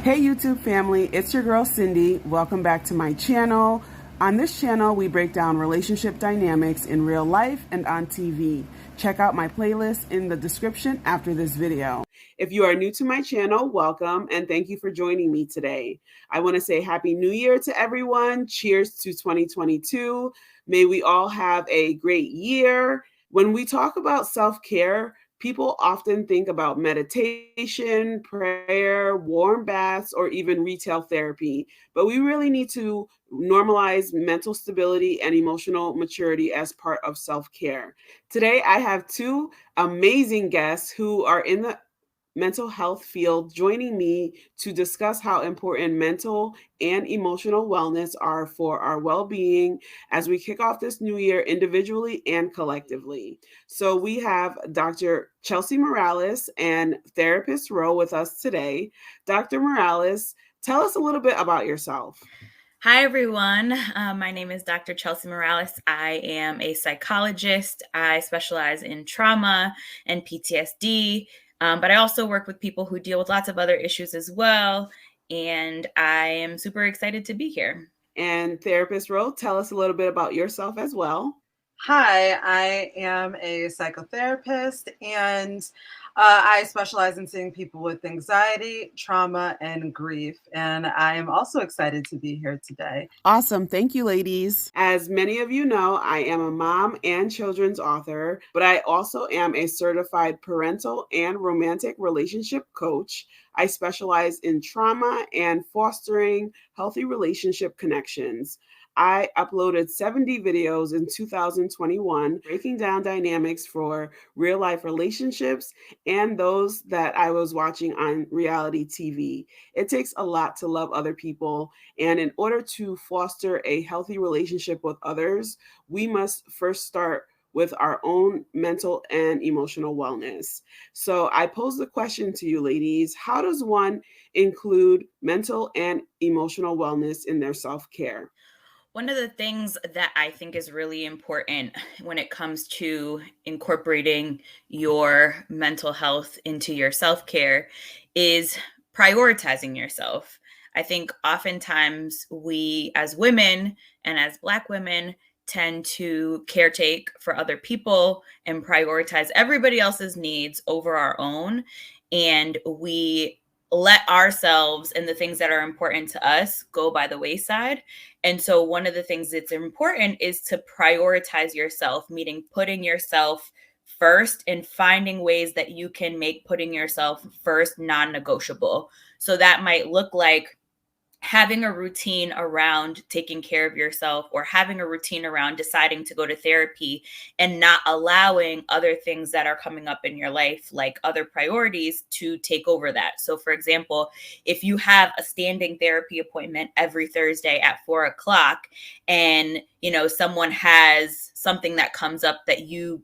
Hey YouTube family, it's your girl Cindy. Welcome back to my channel. On this channel, we break down relationship dynamics in real life and on TV. Check out my playlist in the description after this video. If you are new to my channel, welcome and thank you for joining me today. I want to say Happy New Year to everyone. Cheers to 2022. May we all have a great year. When we talk about self-care, people often think about meditation, prayer, warm baths, or even retail therapy, but we really need to normalize mental stability and emotional maturity as part of self-care. Today, I have two amazing guests who are in the mental health field joining me to discuss how important mental and emotional wellness are for our well-being as we kick off this new year individually and collectively. So we have Dr. Chelsea Morales and therapist Ro with us today. Dr. Morales, tell us a little bit about yourself. Hi, everyone. My name is Dr. Chelsea Morales. I am a psychologist. I specialize in trauma and PTSD, but I also work with people who deal with lots of other issues as well. And I am super excited to be here. And therapist Ro, tell us a little bit about yourself as well. Hi, I am a psychotherapist and I specialize in seeing people with anxiety, trauma, and grief. And I am also excited to be here today. Awesome. Thank you, ladies. As many of you know, I am a mom and children's author, but I also am a certified parental and romantic relationship coach. I specialize in trauma and fostering healthy relationship connections. I uploaded 70 videos in 2021, breaking down dynamics for real life relationships and those that I was watching on reality TV. It takes a lot to love other people, and in order to foster a healthy relationship with others, we must first start with our own mental and emotional wellness. So I pose the question to you, ladies: how does one include mental and emotional wellness in their self-care? One of the things that I think is really important when it comes to incorporating your mental health into your self-care is prioritizing yourself. I think oftentimes we as women and as Black women tend to caretake for other people and prioritize everybody else's needs over our own. And we let ourselves and the things that are important to us go by the wayside. And so one of the things that's important is to prioritize yourself, meaning putting yourself first and finding ways that you can make putting yourself first non-negotiable. So that might look like having a routine around taking care of yourself, or having a routine around deciding to go to therapy and not allowing other things that are coming up in your life, like other priorities, to take over that. So for example, if you have a standing therapy appointment every Thursday at 4:00 and someone has something that comes up that you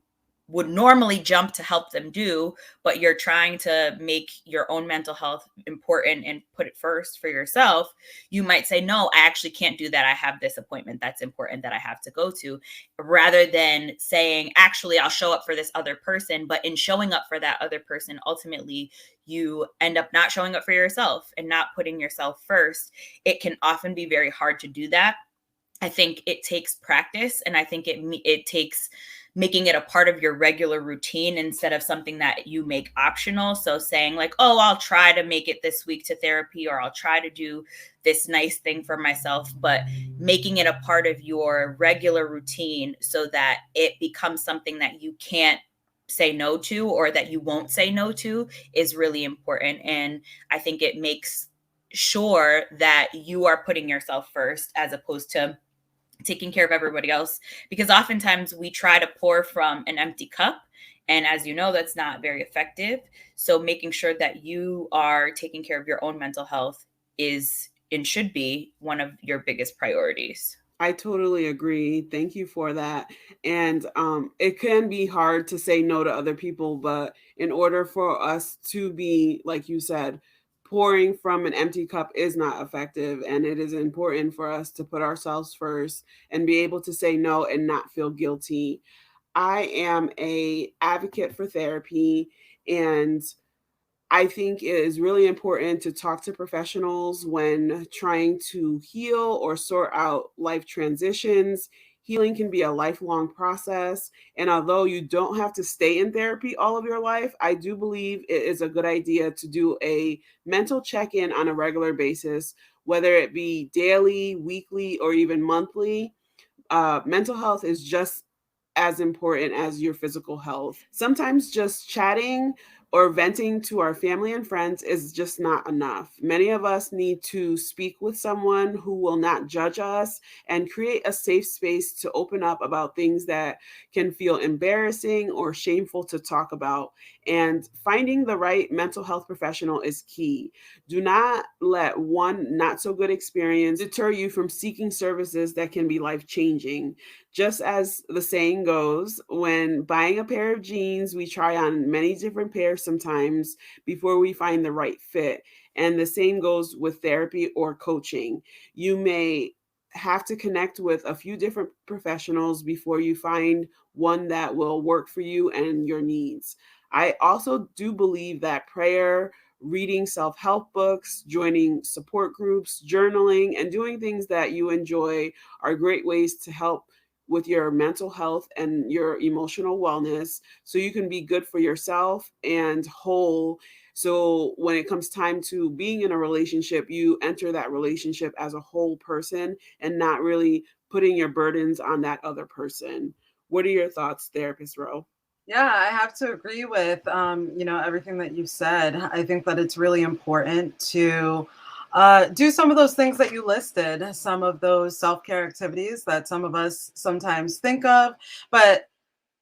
would normally jump to help them do, but you're trying to make your own mental health important and put it first for yourself, you might say, no, I actually can't do that. I have this appointment that's important that I have to go to, rather than saying, actually, I'll show up for this other person. But in showing up for that other person, ultimately, you end up not showing up for yourself and not putting yourself first. It can often be very hard to do that. I think it takes practice, and I think it takes making it a part of your regular routine instead of something that you make optional. So saying like, oh, I'll try to make it this week to therapy, or I'll try to do this nice thing for myself, but making it a part of your regular routine so that it becomes something that you can't say no to, or that you won't say no to, is really important. And I think it makes sure that you are putting yourself first as opposed to taking care of everybody else, because oftentimes we try to pour from an empty cup. And as you know, that's not very effective. So making sure that you are taking care of your own mental health is and should be one of your biggest priorities. I totally agree. Thank you for that. And it can be hard to say no to other people, but in order for us to be, like you said, pouring from an empty cup is not effective. And it is important for us to put ourselves first and be able to say no and not feel guilty. I am a advocate for therapy, and I think it is really important to talk to professionals when trying to heal or sort out life transitions. Healing can be a lifelong process. And although you don't have to stay in therapy all of your life, I do believe it is a good idea to do a mental check in on a regular basis, whether it be daily, weekly, or even monthly. Mental health is just as important as your physical health. Sometimes just chatting or venting to our family and friends is just not enough. Many of us need to speak with someone who will not judge us and create a safe space to open up about things that can feel embarrassing or shameful to talk about. And finding the right mental health professional is key. Do not let one not so good experience deter you from seeking services that can be life changing. Just as the saying goes, when buying a pair of jeans, we try on many different pairs sometimes before we find the right fit. And the same goes with therapy or coaching. You may have to connect with a few different professionals before you find one that will work for you and your needs. I also do believe that prayer, reading self help books, joining support groups, journaling, and doing things that you enjoy are great ways to help with your mental health and your emotional wellness so you can be good for yourself and whole. So when it comes time to being in a relationship, you enter that relationship as a whole person and not really putting your burdens on that other person. What are your thoughts, Therapist Ro? Yeah, I have to agree with everything that you've said. I think that it's really important to do some of those things that you listed, some of those self-care activities that some of us sometimes think of, but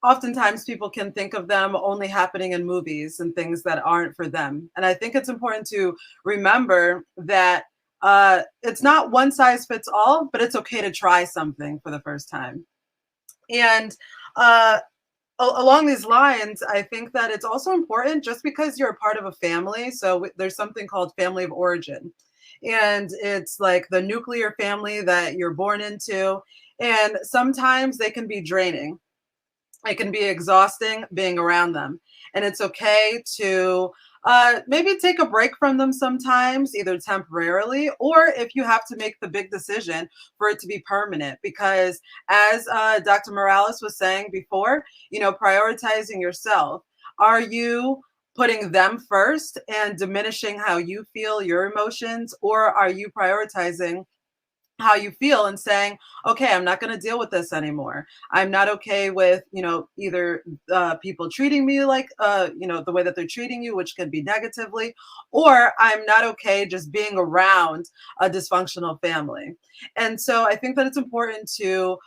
oftentimes people can think of them only happening in movies and things that aren't for them. And I think it's important to remember that it's not one size fits all, but it's okay to try something for the first time. And uh, along these lines, I think that it's also important just because you're a part of a family. So there's something called family of origin. And it's like the nuclear family that you're born into. And sometimes they can be draining. It can be exhausting being around them. And it's okay to maybe take a break from them sometimes, either temporarily, or if you have to make the big decision for it to be permanent. Because as Dr. Morales was saying before, prioritizing yourself. Are you putting them first and diminishing how you feel, your emotions, or are you prioritizing how you feel and saying, okay, I'm not going to deal with this anymore. I'm not okay with, either people treating me like, the way that they're treating you, which can be negatively, or I'm not okay just being around a dysfunctional family. And so I think that it's important to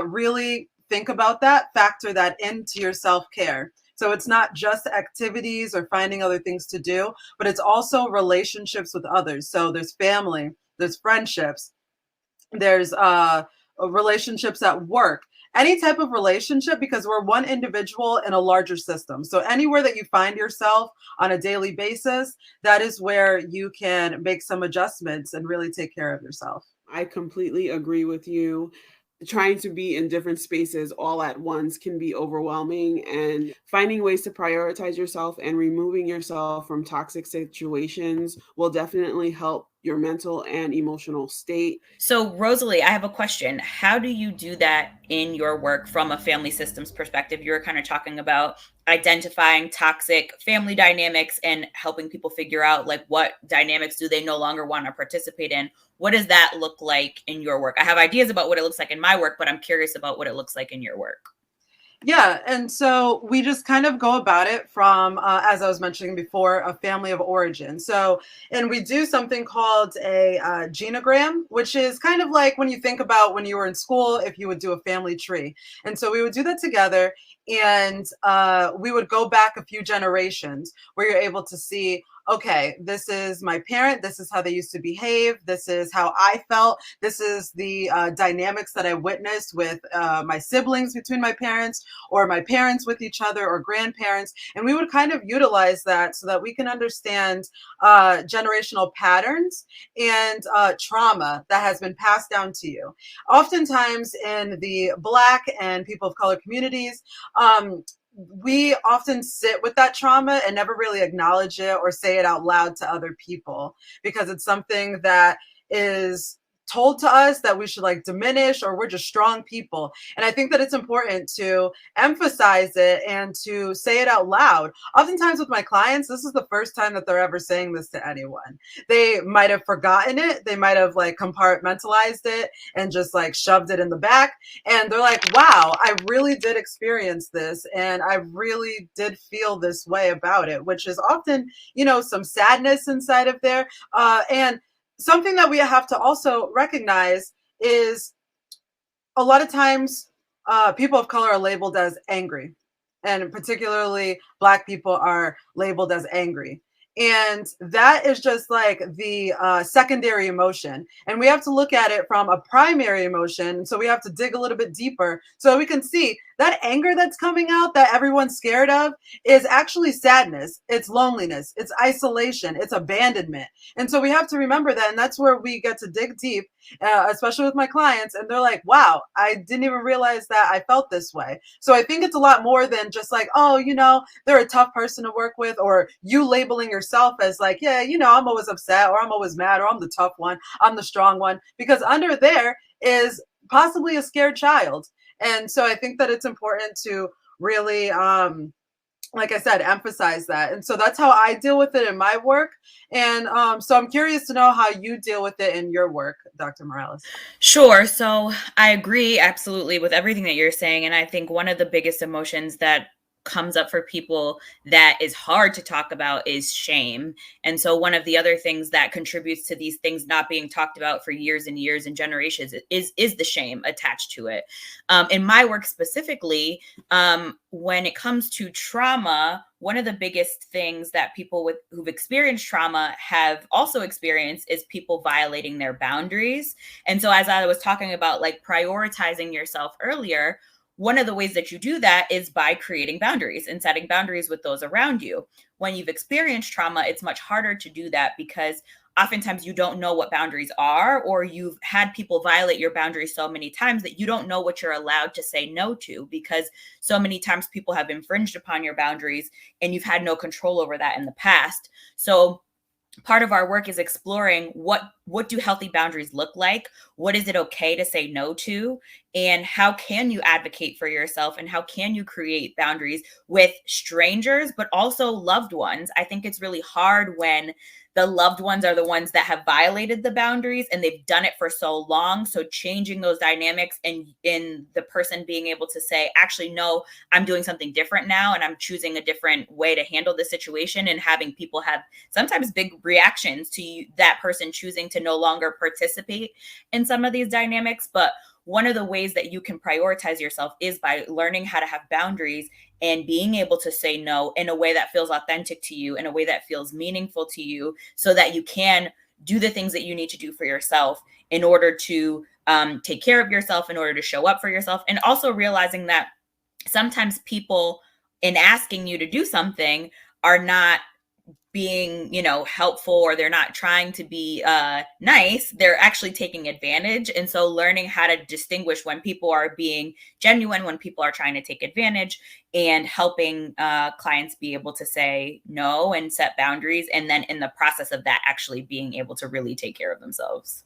really think about that, factor that into your self-care. So it's not just activities or finding other things to do, but it's also relationships with others. So there's family, there's friendships, there's relationships at work, any type of relationship, because we're one individual in a larger system. So anywhere that you find yourself on a daily basis, that is where you can make some adjustments and really take care of yourself. I completely agree with you. Trying to be in different spaces all at once can be overwhelming, and finding ways to prioritize yourself and removing yourself from toxic situations will definitely help your mental and emotional state. So, Rosalie, I have a question. How do you do that in your work from a family systems perspective? You were kind of talking about identifying toxic family dynamics and helping people figure out like what dynamics do they no longer want to participate in. What does that look like in your work? I have ideas about what it looks like in my work, but I'm curious about what it looks like in your work. Yeah, and so we just kind of go about it from, as I was mentioning before, a family of origin. So, and we do something called a genogram, which is kind of like when you think about when you were in school, if you would do a family tree. And so we would do that together, and we would go back a few generations where you're able to see, okay, this is my parent, this is how they used to behave, this is how I felt, this is the dynamics that I witnessed with my siblings between my parents, or my parents with each other, or grandparents. And we would kind of utilize that so that we can understand generational patterns and trauma that has been passed down to you. Oftentimes in the Black and people of color communities, we often sit with that trauma and never really acknowledge it or say it out loud to other people because it's something that is told to us that we should like diminish or we're just strong people. And I think that it's important to emphasize it and to say it out loud. Oftentimes with my clients, this is the first time that they're ever saying this to anyone. They might have forgotten it. They might have like compartmentalized it and just like shoved it in the back. And they're like, wow, I really did experience this. And I really did feel this way about it, which is often, you know, some sadness inside of there. And something that we have to also recognize is a lot of times people of color are labeled as angry, and particularly Black people are labeled as angry. And that is just like the secondary emotion. And we have to look at it from a primary emotion. So we have to dig a little bit deeper so we can see that anger that's coming out that everyone's scared of is actually sadness. It's loneliness. It's isolation. It's abandonment. And so we have to remember that. And that's where we get to dig deep, especially with my clients. And they're like, wow, I didn't even realize that I felt this way. So I think it's a lot more than just like, oh, you know, they're a tough person to work with, or you labeling yourself as like, yeah, you know, I'm always upset, or I'm always mad, or I'm the tough one, I'm the strong one, because under there is possibly a scared child. And so I think that it's important to really, like I said, emphasize that. And so that's how I deal with it in my work. And so I'm curious to know how you deal with it in your work, Dr. Morales. Sure. So I agree absolutely with everything that you're saying. And I think one of the biggest emotions that comes up for people that is hard to talk about is shame. And so one of the other things that contributes to these things not being talked about for years and years and generations is the shame attached to it. In my work specifically, when it comes to trauma, one of the biggest things that people who've experienced trauma have also experienced is people violating their boundaries. And so as I was talking about like prioritizing yourself earlier, one of the ways that you do that is by creating boundaries and setting boundaries with those around you. When you've experienced trauma, it's much harder to do that because oftentimes you don't know what boundaries are, or you've had people violate your boundaries so many times that you don't know what you're allowed to say no to, because so many times people have infringed upon your boundaries and you've had no control over that in the past. So part of our work is exploring what do healthy boundaries look like? What is it okay to say no to? And how can you advocate for yourself? And how can you create boundaries with strangers, but also loved ones? I think it's really hard when the loved ones are the ones that have violated the boundaries and they've done it for so long. So changing those dynamics and in the person being able to say, actually, no, I'm doing something different now and I'm choosing a different way to handle the situation, and having people have sometimes big reactions to that person choosing to no longer participate in some of these dynamics. But one of the ways that you can prioritize yourself is by learning how to have boundaries and being able to say no in a way that feels authentic to you, in a way that feels meaningful to you, so that you can do the things that you need to do for yourself in order to take care of yourself, in order to show up for yourself. And also realizing that sometimes people, in asking you to do something, are not being, helpful, or they're not trying to be nice. They're actually taking advantage. And so learning how to distinguish when people are being genuine, when people are trying to take advantage, and helping clients be able to say no and set boundaries. And then in the process of that, actually being able to really take care of themselves.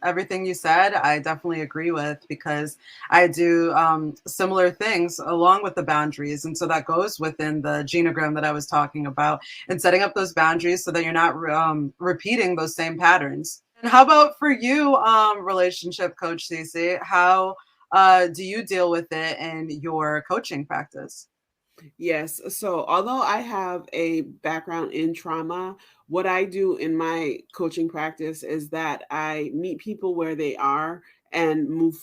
Everything you said, I definitely agree with, because I do similar things along with the boundaries. And so that goes within the Genogram that I was talking about, and setting up those boundaries so that you're not repeating those same patterns. And how about for you, relationship coach CiCi? How do you deal with it in your coaching practice? Yes. So, although I have a background in trauma, what I do in my coaching practice is that I meet people where they are and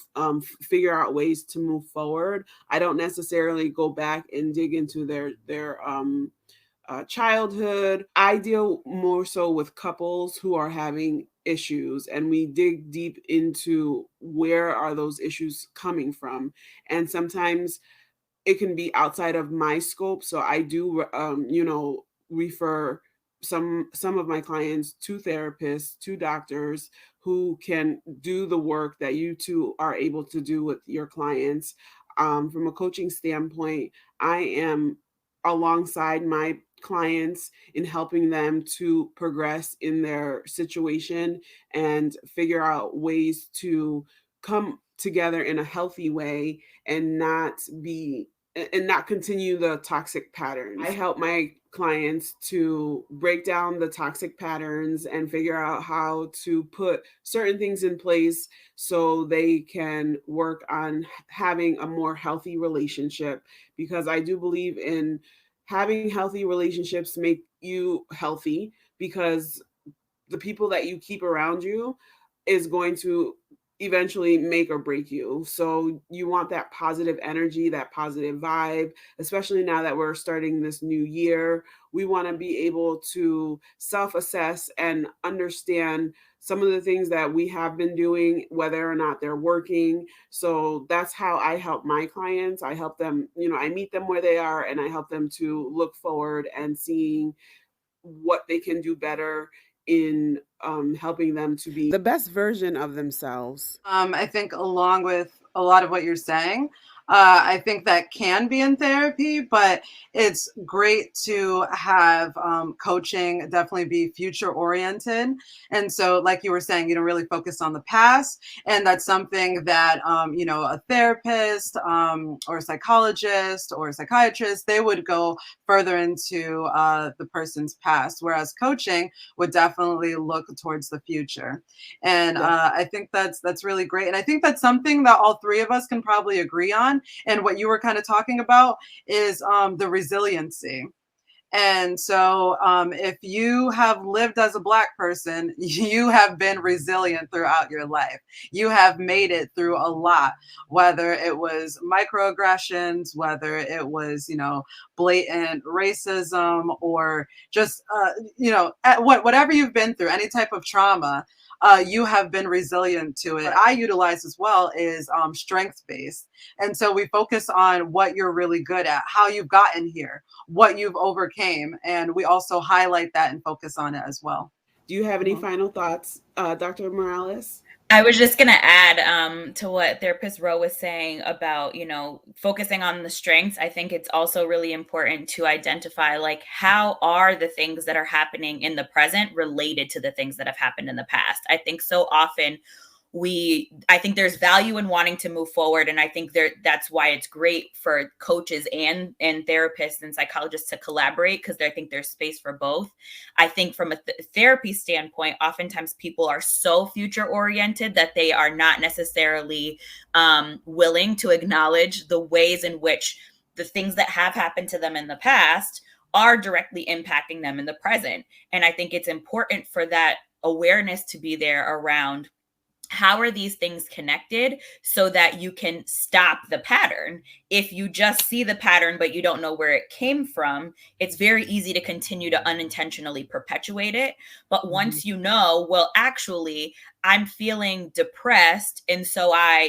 figure out ways to move forward. I don't necessarily go back and dig into their childhood. I deal more so with couples who are having issues, and we dig deep into where are those issues coming from. And sometimes it can be outside of my scope. So I do, refer some of my clients to therapists, to doctors who can do the work that you two are able to do with your clients. from a coaching standpoint, I am alongside my clients in helping them to progress in their situation and figure out ways to come together in a healthy way and not continue the toxic patterns. I help my clients to break down the toxic patterns and figure out how to put certain things in place so they can work on having a more healthy relationship, because I do believe in having healthy relationships make you healthy, because the people that you keep around you is going to eventually make or break you. So you want that positive energy, that positive vibe, especially now that we're starting this new year. We want to be able to self-assess and understand some of the things that we have been doing, whether or not they're working. So that's how I help my clients. I help them, I meet them where they are and I help them to look forward and seeing what they can do better in helping them to be the best version of themselves. I think along with a lot of what you're saying, I think that can be in therapy, but it's great to have coaching definitely be future oriented. And so, like you were saying, really focus on the past. And that's something that, a therapist or a psychologist or a psychiatrist, they would go further into the person's past, whereas coaching would definitely look towards the future. And I think that's really great. And I think that's something that all three of us can probably agree on. And what you were kind of talking about is the resiliency. And so if you have lived as a Black person, you have been resilient throughout your life. You have made it through a lot, whether it was microaggressions, whether it was, blatant racism, or just, whatever you've been through, any type of trauma. You have been resilient to it. I utilize as well is strength-based. And so we focus on what you're really good at, how you've gotten here, what you've overcame. And we also highlight that and focus on it as well. Do you have any final thoughts, Dr. Morales? I was just going to add to what Therapist Ro was saying about, focusing on the strengths. I think it's also really important to identify, like, how are the things that are happening in the present related to the things that have happened in the past? I think so often I think there's value in wanting to move forward. And I think that's why it's great for coaches and therapists and psychologists to collaborate, because I think there's space for both. I think from a therapy standpoint, oftentimes people are so future oriented that they are not necessarily willing to acknowledge the ways in which the things that have happened to them in the past are directly impacting them in the present. And I think it's important for that awareness to be there around how are these things connected so that you can stop the pattern. If you just see the pattern, but you don't know where it came from, it's very easy to continue to unintentionally perpetuate it. But once you know, well, actually, I'm feeling depressed. And so I,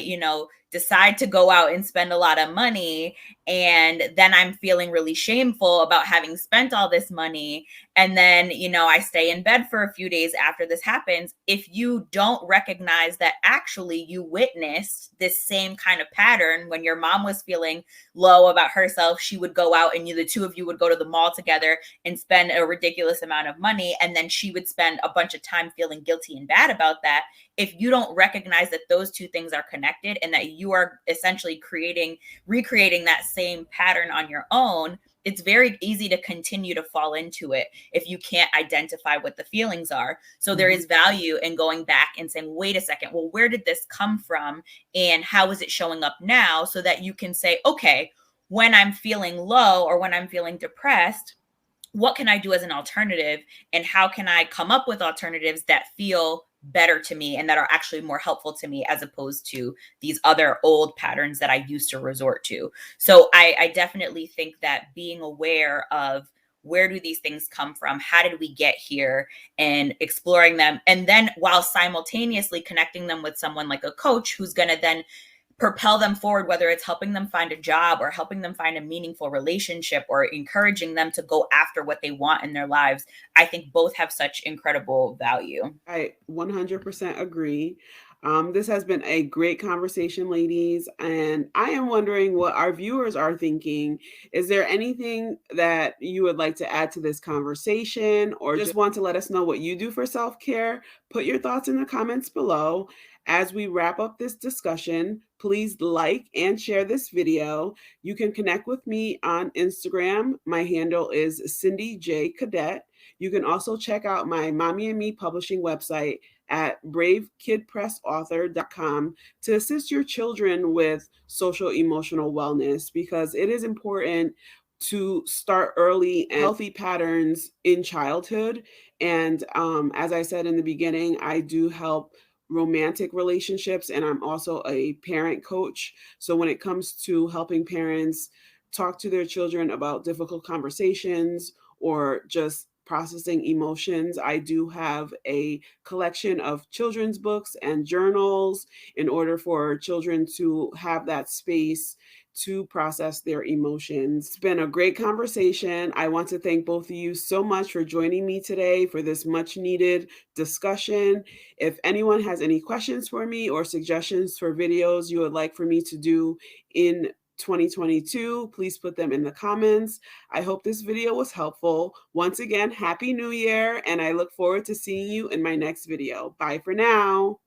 decide to go out and spend a lot of money. And then I'm feeling really shameful about having spent all this money. And then, I stay in bed for a few days after this happens. If you don't recognize that actually you witnessed this same kind of pattern when your mom was feeling low about herself, she would go out and the two of you would go to the mall together and spend a ridiculous amount of money. And then she would spend a bunch of time feeling guilty and bad about that. If you don't recognize that those two things are connected and that you are essentially recreating that same pattern on your own, it's very easy to continue to fall into it if you can't identify what the feelings are. So there is value in going back and saying, wait a second, well, where did this come from? And how is it showing up now? So that you can say, okay, when I'm feeling low or when I'm feeling depressed, what can I do as an alternative? And how can I come up with alternatives that feel better to me and that are actually more helpful to me, as opposed to these other old patterns that I used to resort to? So I definitely think that being aware of where do these things come from, how did we get here, and exploring them, and then while simultaneously connecting them with someone like a coach who's going to then propel them forward, whether it's helping them find a job or helping them find a meaningful relationship or encouraging them to go after what they want in their lives. I think both have such incredible value. I 100% agree. This has been a great conversation, ladies, and I am wondering what our viewers are thinking. Is there anything that you would like to add to this conversation, or just want to let us know what you do for self-care? Put your thoughts in the comments below. As we wrap up this discussion, please like and share this video. You can connect with me on Instagram. My handle is cindyjcadet. You can also check out my Mommy and Me publishing website at bravekidpressauthor.com to assist your children with social emotional wellness, because it is important to start early and healthy patterns in childhood. And as I said in the beginning, I do help romantic relationships, and I'm also a parent coach. So when it comes to helping parents talk to their children about difficult conversations or just processing emotions, I do have a collection of children's books and journals in order for children to have that space to process their emotions. It's been a great conversation. I want to thank both of you so much for joining me today for this much needed discussion. If anyone has any questions for me or suggestions for videos you would like for me to do in 2022, please put them in the comments. I hope this video was helpful. Once again, Happy New Year, and I look forward to seeing you in my next video. Bye for now.